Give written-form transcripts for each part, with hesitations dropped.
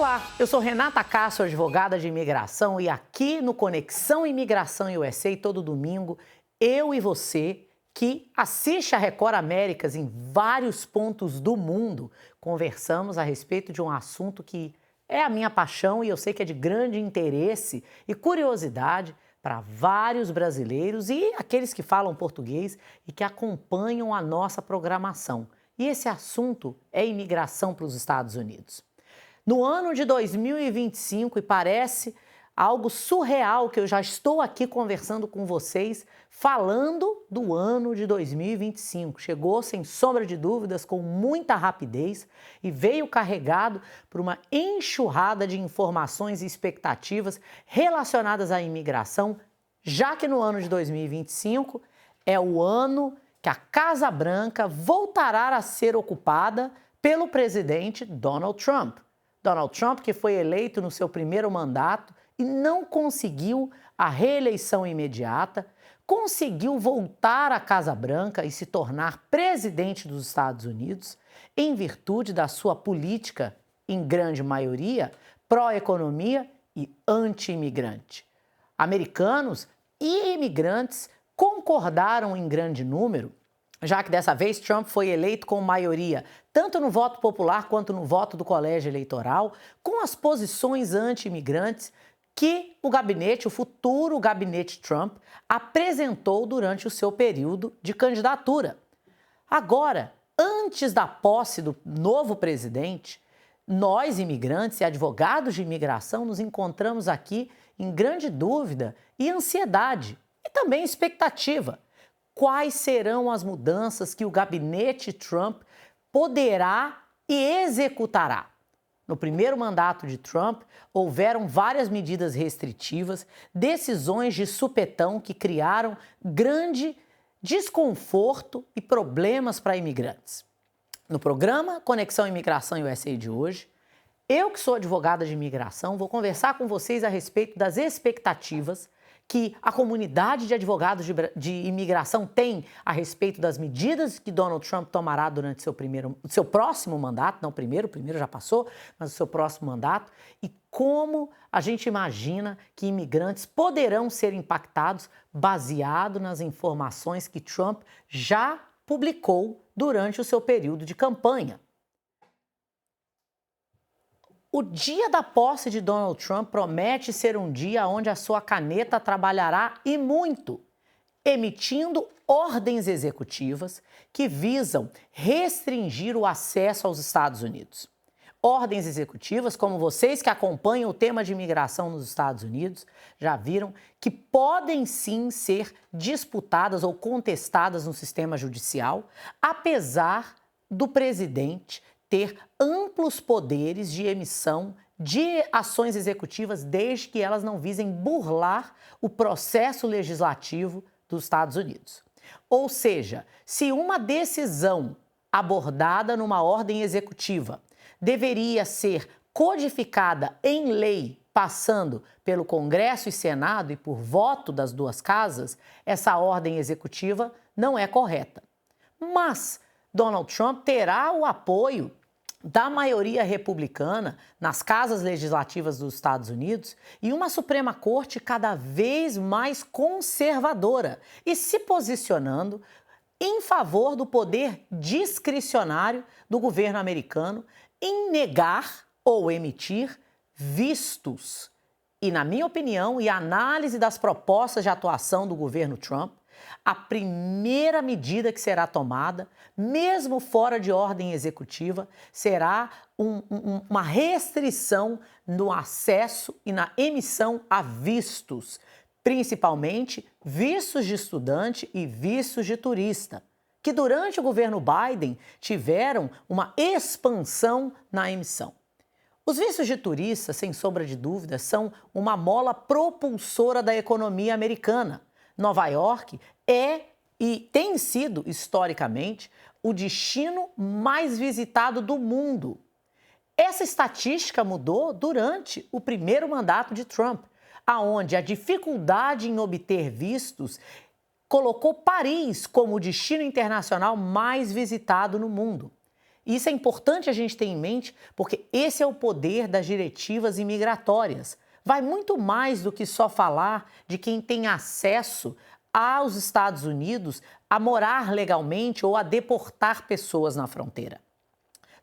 Olá, eu sou Renata Castro, advogada de imigração, e aqui no Conexão Imigração USA, todo domingo, eu e você, que assiste a Record Américas em vários pontos do mundo, conversamos a respeito de um assunto que é a minha paixão e eu sei que é de grande interesse e curiosidade para vários brasileiros e aqueles que falam português e que acompanham a nossa programação. E esse assunto é imigração para os Estados Unidos. No ano de 2025, e parece algo surreal que eu já estou aqui conversando com vocês, falando do ano de 2025. Chegou, sem sombra de dúvidas, com muita rapidez e veio carregado por uma enxurrada de informações e expectativas relacionadas à imigração, já que no ano de 2025 é o ano que a Casa Branca voltará a ser ocupada pelo presidente Donald Trump. Donald Trump, que foi eleito no seu primeiro mandato e não conseguiu a reeleição imediata, conseguiu voltar à Casa Branca e se tornar presidente dos Estados Unidos em virtude da sua política, em grande maioria, pró-economia e anti-imigrante. Americanos e imigrantes concordaram em grande número, já que dessa vez Trump foi eleito com maioria, tanto no voto popular quanto no voto do colégio eleitoral, com as posições anti-imigrantes que o futuro gabinete Trump, apresentou durante o seu período de candidatura. Agora, antes da posse do novo presidente, nós, imigrantes e advogados de imigração, nos encontramos aqui em grande dúvida e ansiedade, e também expectativa. Quais serão as mudanças que o gabinete Trump poderá e executará? No primeiro mandato de Trump, houveram várias medidas restritivas, decisões de supetão que criaram grande desconforto e problemas para imigrantes. No programa Conexão Imigração USA de hoje, eu que sou advogada de imigração, vou conversar com vocês a respeito das expectativas que a comunidade de advogados de imigração tem a respeito das medidas que Donald Trump tomará durante seu próximo mandato, não o primeiro já passou, mas o seu próximo mandato, e como a gente imagina que imigrantes poderão ser impactados baseado nas informações que Trump já publicou durante o seu período de campanha. O dia da posse de Donald Trump promete ser um dia onde a sua caneta trabalhará e muito, emitindo ordens executivas que visam restringir o acesso aos Estados Unidos. Ordens executivas, como vocês que acompanham o tema de imigração nos Estados Unidos, já viram que podem sim ser disputadas ou contestadas no sistema judicial, apesar do presidente ter amplos poderes de emissão de ações executivas desde que elas não visem burlar o processo legislativo dos Estados Unidos. Ou seja, se uma decisão abordada numa ordem executiva deveria ser codificada em lei, passando pelo Congresso e Senado e por voto das duas casas, essa ordem executiva não é correta. Mas Donald Trump terá o apoio da maioria republicana nas casas legislativas dos Estados Unidos e uma Suprema Corte cada vez mais conservadora e se posicionando em favor do poder discricionário do governo americano em negar ou emitir vistos. E, na minha opinião, e análise das propostas de atuação do governo Trump, a primeira medida que será tomada, mesmo fora de ordem executiva, será uma restrição no acesso e na emissão a vistos, principalmente vistos de estudante e vistos de turista, que durante o governo Biden tiveram uma expansão na emissão. Os vistos de turista, sem sombra de dúvida, são uma mola propulsora da economia americana. Nova York é e tem sido, historicamente, o destino mais visitado do mundo. Essa estatística mudou durante o primeiro mandato de Trump, aonde a dificuldade em obter vistos colocou Paris como o destino internacional mais visitado no mundo. E isso é importante a gente ter em mente, porque esse é o poder das diretivas imigratórias. Vai muito mais do que só falar de quem tem acesso aos Estados Unidos a morar legalmente ou a deportar pessoas na fronteira.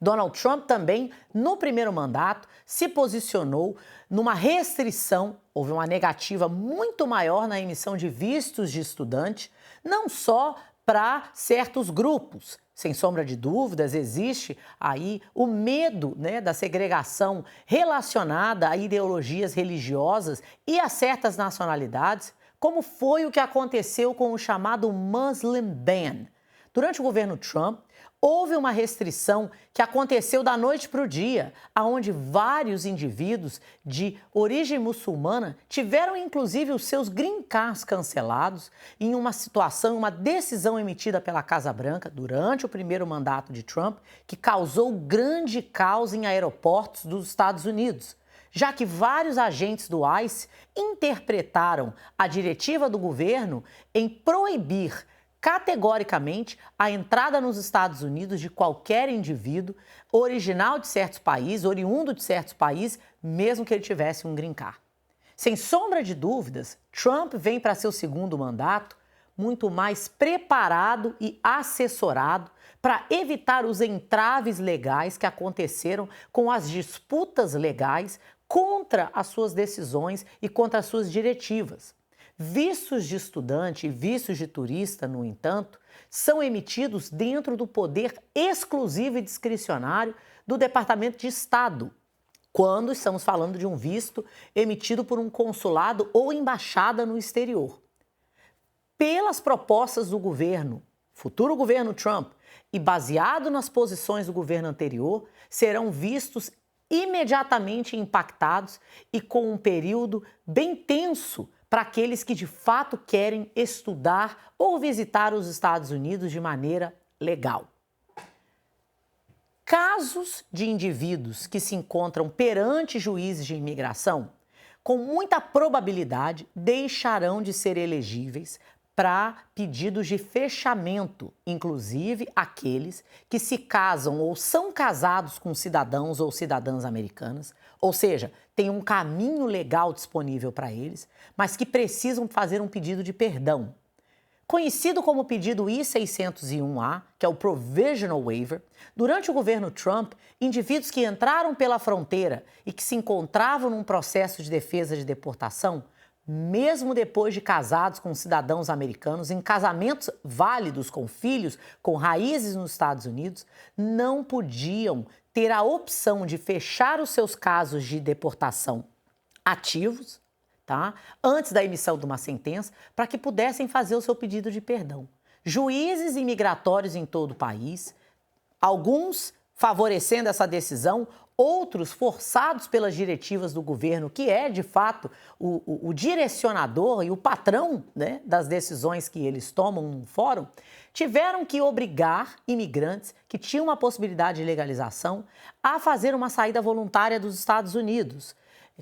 Donald Trump também, no primeiro mandato, se posicionou numa restrição, houve uma negativa muito maior na emissão de vistos de estudante, não só para certos grupos. Sem sombra de dúvidas, existe aí o medo, da segregação relacionada a ideologias religiosas e a certas nacionalidades, como foi o que aconteceu com o chamado Muslim Ban. Durante o governo Trump, houve uma restrição que aconteceu da noite para o dia, onde vários indivíduos de origem muçulmana tiveram inclusive os seus green cards cancelados em uma situação, uma decisão emitida pela Casa Branca durante o primeiro mandato de Trump, que causou grande caos em aeroportos dos Estados Unidos, já que vários agentes do ICE interpretaram a diretiva do governo em proibir categoricamente a entrada nos Estados Unidos de qualquer indivíduo original de certos países, oriundo de certos países, mesmo que ele tivesse um green card. Sem sombra de dúvidas, Trump vem para seu segundo mandato muito mais preparado e assessorado para evitar os entraves legais que aconteceram com as disputas legais contra as suas decisões e contra as suas diretivas. Vistos de estudante e vistos de turista, no entanto, são emitidos dentro do poder exclusivo e discricionário do Departamento de Estado, quando estamos falando de um visto emitido por um consulado ou embaixada no exterior. Pelas propostas do governo, futuro governo Trump, e baseado nas posições do governo anterior, serão vistos imediatamente impactados e com um período bem tenso para aqueles que de fato querem estudar ou visitar os Estados Unidos de maneira legal. Casos de indivíduos que se encontram perante juízes de imigração, com muita probabilidade, deixarão de ser elegíveis para pedidos de fechamento, inclusive aqueles que se casam ou são casados com cidadãos ou cidadãs americanas, ou seja, tem um caminho legal disponível para eles, mas que precisam fazer um pedido de perdão. Conhecido como pedido I-601A, que é o Provisional Waiver, durante o governo Trump, indivíduos que entraram pela fronteira e que se encontravam num processo de defesa de deportação, mesmo depois de casados com cidadãos americanos, em casamentos válidos com filhos com raízes nos Estados Unidos, não podiam ter a opção de fechar os seus casos de deportação ativos, antes da emissão de uma sentença, para que pudessem fazer o seu pedido de perdão. Juízes imigratórios em todo o país, alguns favorecendo essa decisão, outros forçados pelas diretivas do governo, que é, de fato, o direcionador e o patrão, das decisões que eles tomam no fórum, tiveram que obrigar imigrantes que tinham uma possibilidade de legalização a fazer uma saída voluntária dos Estados Unidos.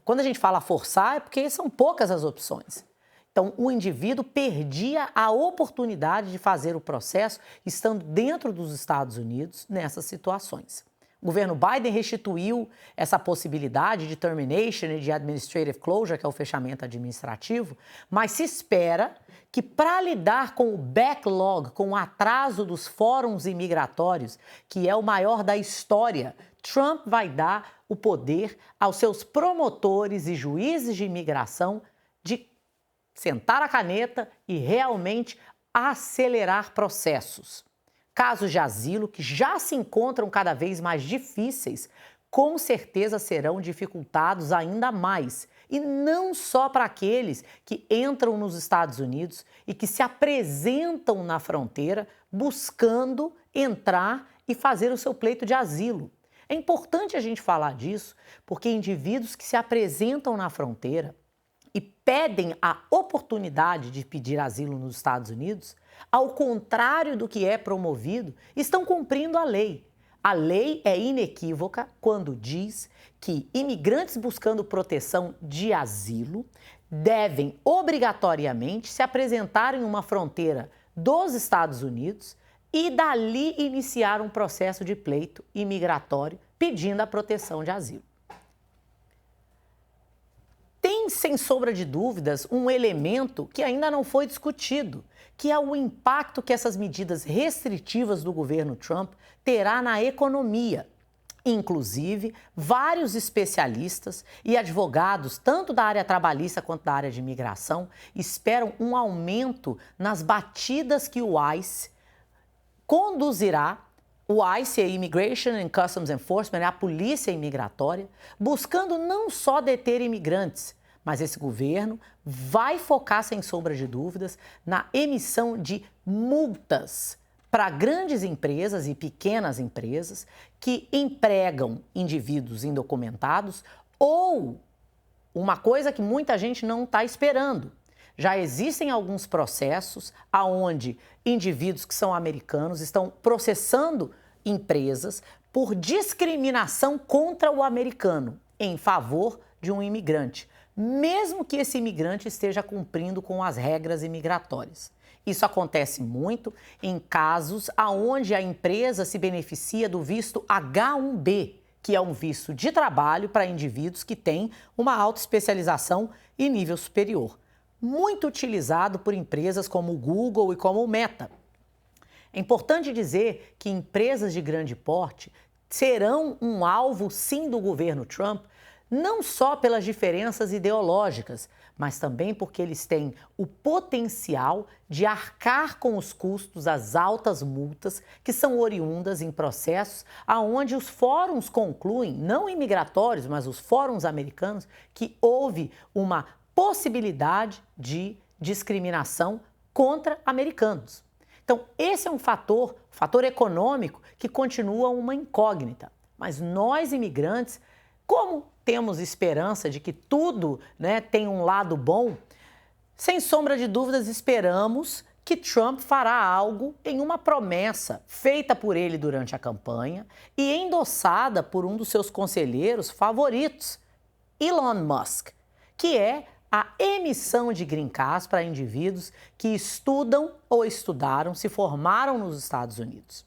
Quando a gente fala forçar, é porque são poucas as opções. Então, o indivíduo perdia a oportunidade de fazer o processo estando dentro dos Estados Unidos nessas situações. O governo Biden restituiu essa possibilidade de termination e de administrative closure, que é o fechamento administrativo, mas se espera que, para lidar com o backlog, com o atraso dos fóruns imigratórios, que é o maior da história, Trump vai dar o poder aos seus promotores e juízes de imigração de sentar a caneta e realmente acelerar processos. Casos de asilo que já se encontram cada vez mais difíceis, com certeza serão dificultados ainda mais. E não só para aqueles que entram nos Estados Unidos e que se apresentam na fronteira buscando entrar e fazer o seu pleito de asilo. É importante a gente falar disso, porque indivíduos que se apresentam na fronteira e pedem a oportunidade de pedir asilo nos Estados Unidos, ao contrário do que é promovido, estão cumprindo a lei. A lei é inequívoca quando diz que imigrantes buscando proteção de asilo devem obrigatoriamente se apresentar em uma fronteira dos Estados Unidos e dali iniciar um processo de pleito imigratório pedindo a proteção de asilo. Tem, sem sombra de dúvidas, um elemento que ainda não foi discutido, que é o impacto que essas medidas restritivas do governo Trump terá na economia. Inclusive, vários especialistas e advogados, tanto da área trabalhista quanto da área de imigração, esperam um aumento nas batidas que o ICE conduzirá. O ICE é Immigration and Customs Enforcement, é a polícia imigratória, buscando não só deter imigrantes, mas esse governo vai focar, sem sombra de dúvidas, na emissão de multas para grandes empresas e pequenas empresas que empregam indivíduos indocumentados ou uma coisa que muita gente não está esperando. Já existem alguns processos onde indivíduos que são americanos estão processando empresas por discriminação contra o americano em favor de um imigrante, mesmo que esse imigrante esteja cumprindo com as regras imigratórias. Isso acontece muito em casos onde a empresa se beneficia do visto H-1B, que é um visto de trabalho para indivíduos que têm uma autoespecialização e nível superior, muito utilizado por empresas como o Google e como o Meta. É importante dizer que empresas de grande porte serão um alvo, sim, do governo Trump, não só pelas diferenças ideológicas, mas também porque eles têm o potencial de arcar com os custos das altas multas que são oriundas em processos onde os fóruns concluem, não imigratórios, mas os fóruns americanos, que houve uma possibilidade de discriminação contra americanos. Então, esse é um fator econômico que continua uma incógnita. Mas nós, imigrantes, como temos esperança de que tudo, tem um lado bom, sem sombra de dúvidas esperamos que Trump fará algo em uma promessa feita por ele durante a campanha e endossada por um dos seus conselheiros favoritos, Elon Musk, que é a emissão de green cards para indivíduos que estudam ou estudaram, se formaram nos Estados Unidos.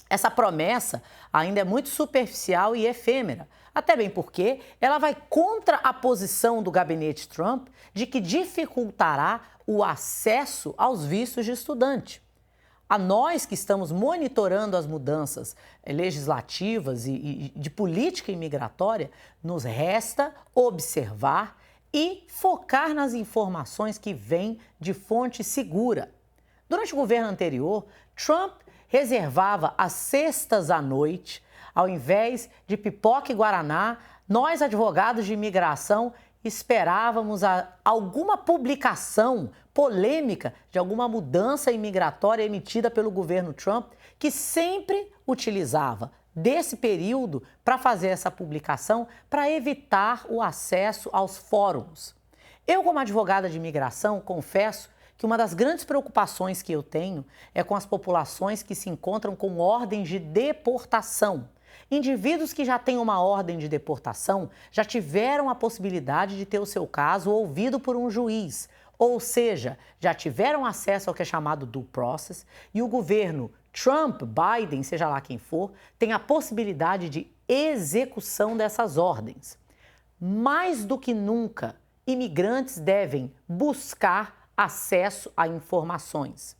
Essa promessa ainda é muito superficial e efêmera, até bem porque ela vai contra a posição do gabinete Trump de que dificultará o acesso aos vistos de estudante. A nós que estamos monitorando as mudanças legislativas e de política imigratória, nos resta observar e focar nas informações que vêm de fonte segura. Durante o governo anterior, Trump reservava as sextas à noite, ao invés de pipoca e guaraná, nós, advogados de imigração, esperávamos alguma publicação polêmica de alguma mudança imigratória emitida pelo governo Trump, que sempre utilizava desse período para fazer essa publicação para evitar o acesso aos fóruns. Eu, como advogada de imigração, confesso que uma das grandes preocupações que eu tenho é com as populações que se encontram com ordens de deportação. Indivíduos que já têm uma ordem de deportação já tiveram a possibilidade de ter o seu caso ouvido por um juiz, ou seja, já tiveram acesso ao que é chamado due process, e o governo Trump, Biden, seja lá quem for, tem a possibilidade de execução dessas ordens. Mais do que nunca, imigrantes devem buscar acesso a informações.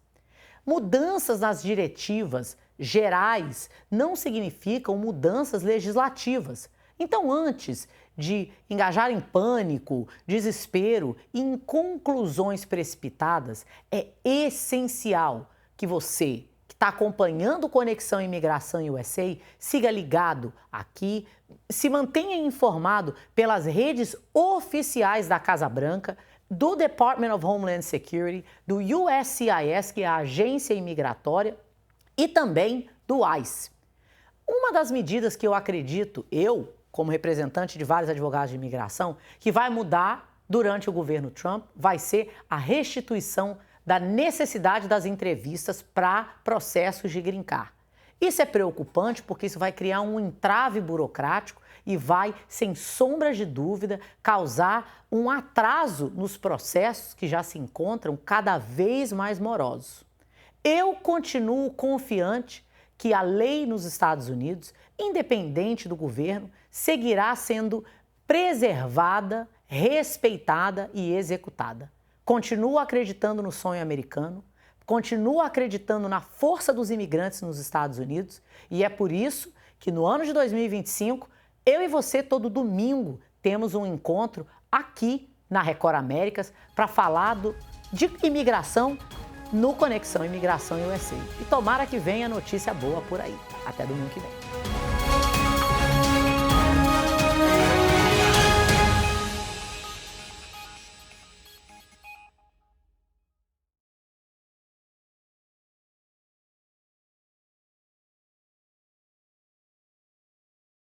Mudanças nas diretivas gerais não significam mudanças legislativas. Então, antes de engajar em pânico, desespero e em conclusões precipitadas, é essencial que você, que está acompanhando Conexão Imigração USA, siga ligado aqui, se mantenha informado pelas redes oficiais da Casa Branca, do Department of Homeland Security, do USCIS, que é a agência imigratória, e também do ICE. Uma das medidas que eu acredito, como representante de vários advogados de imigração, que vai mudar durante o governo Trump, vai ser a restituição da necessidade das entrevistas para processos de green card. Isso é preocupante porque isso vai criar um entrave burocrático e vai, sem sombra de dúvida, causar um atraso nos processos que já se encontram cada vez mais morosos. Eu continuo confiante que a lei nos Estados Unidos, independente do governo, seguirá sendo preservada, respeitada e executada. Continuo acreditando no sonho americano, continuo acreditando na força dos imigrantes nos Estados Unidos e é por isso que no ano de 2025, eu e você todo domingo temos um encontro aqui na Record Américas para falar de imigração no Conexão Imigração USA. E tomara que venha notícia boa por aí. Até domingo que vem.